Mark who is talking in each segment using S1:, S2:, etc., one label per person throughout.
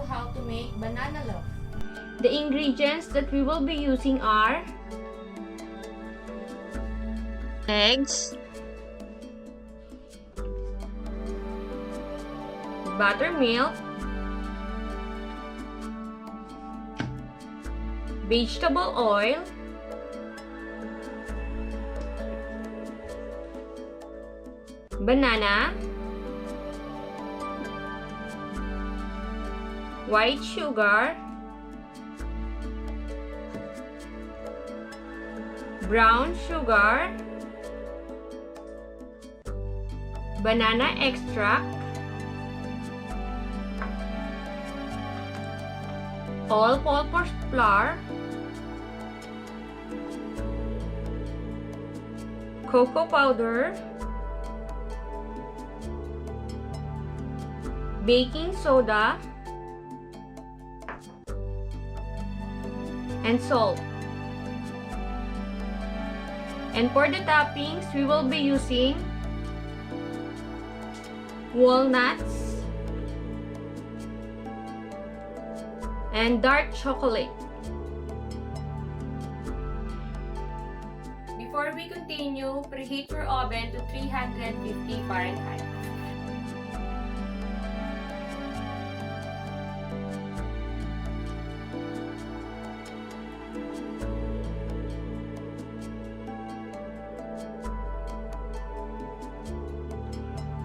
S1: how to make banana loaf.
S2: The ingredients that we will be using are eggs, buttermilk, vegetable oil, banana, white sugar, brown sugar, banana extract, all-purpose flour, cocoa powder, baking soda, and salt. And for the toppings, we will be using walnuts and dark chocolate.
S1: Before we continue, preheat your oven to 350 Fahrenheit.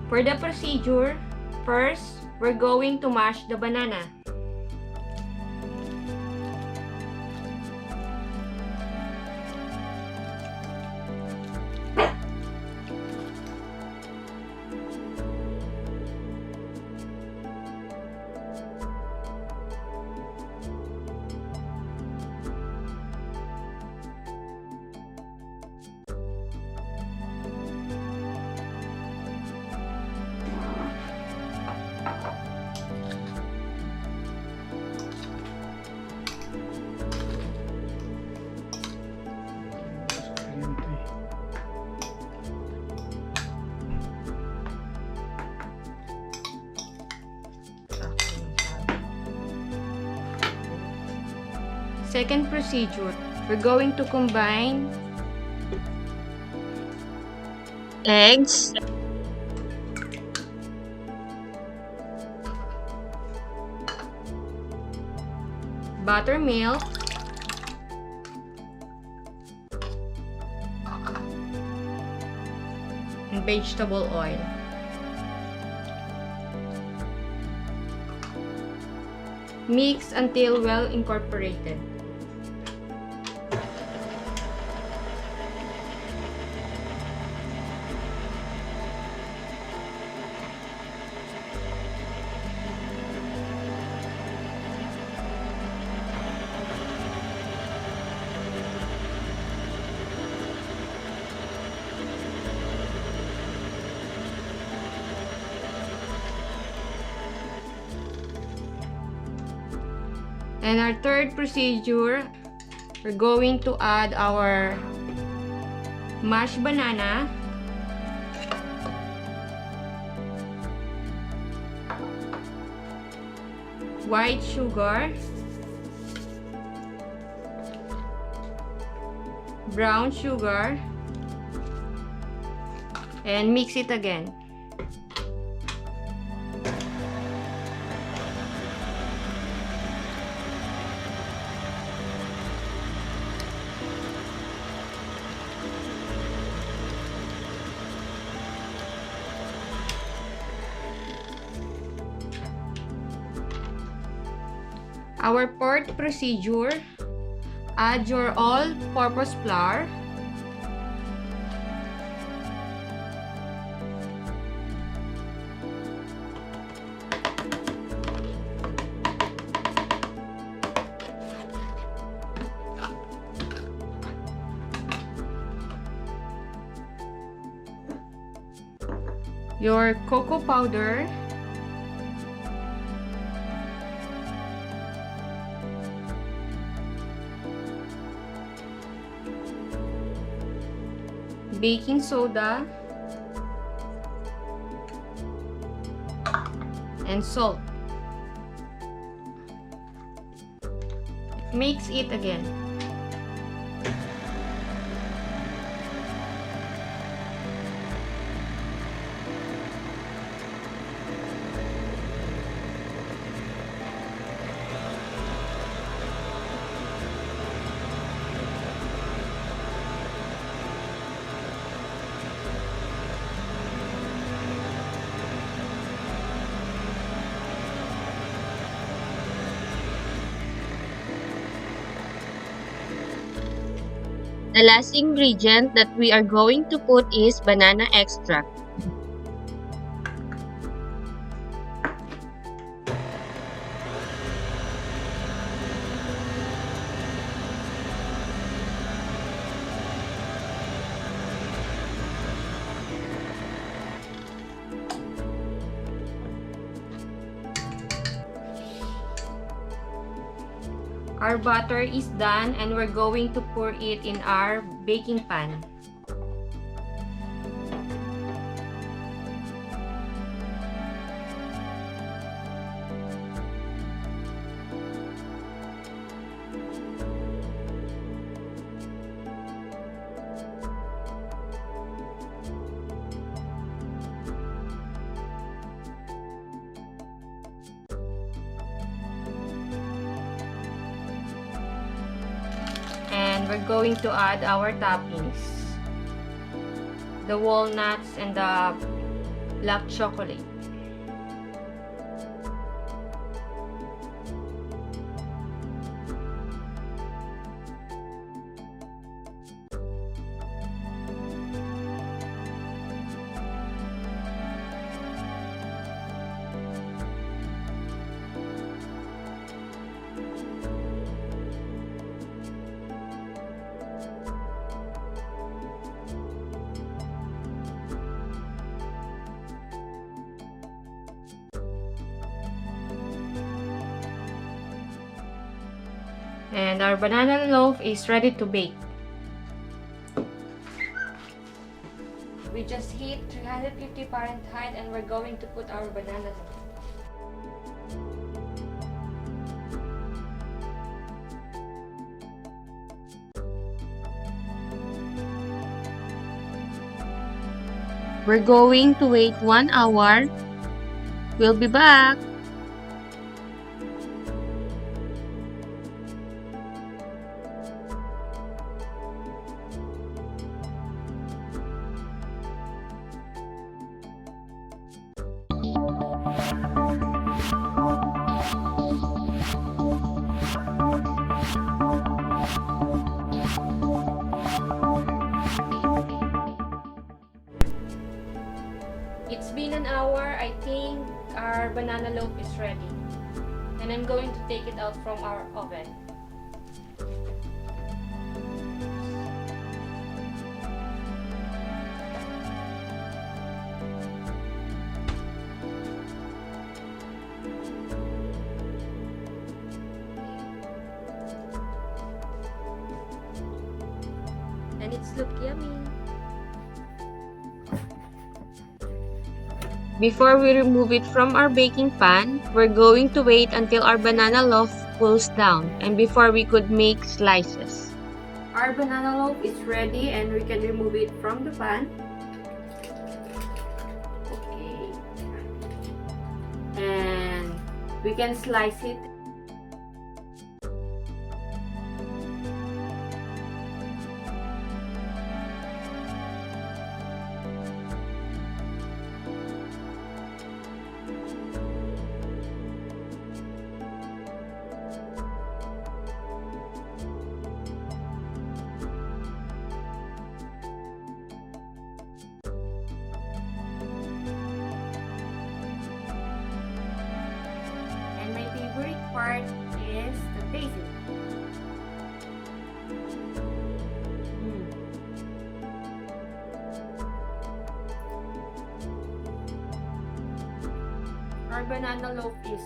S2: For the procedure, first, we're going to mash the banana. Second procedure, we're going to combine eggs, buttermilk, and vegetable oil. Mix until well incorporated. And our third procedure, we're going to add our mashed banana, white sugar, brown sugar, and mix it again. Our fourth procedure, add your all-purpose flour, your cocoa powder, baking soda, and salt. Mix it again.
S3: The last ingredient that we are going to put is banana extract.
S2: Our butter is done and we're going to pour it in our baking pan. And we're going to add our toppings. The walnuts and the black chocolate. And our banana loaf is ready to bake. We just heat 350 Fahrenheit and we're going to put our banana loaf.
S3: We're going to wait 1 hour. We'll be back.
S2: It's been an hour. I think our banana loaf is ready. And I'm going to take it out from our oven. And it's look yummy.
S3: Before we remove it from our baking pan, we're going to wait until our banana loaf cools down and before we could make slices.
S2: Our banana loaf is ready and we can remove it from the pan. Okay. And we can slice it. Favorite part is the tasting. Our banana loaf is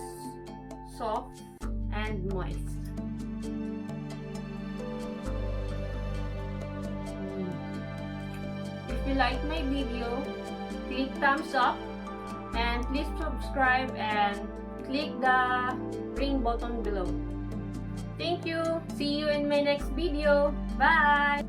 S2: soft and moist. If you like my video, click thumbs up and please subscribe and click the ring button below.
S1: Thank you. See you in my next video. Bye!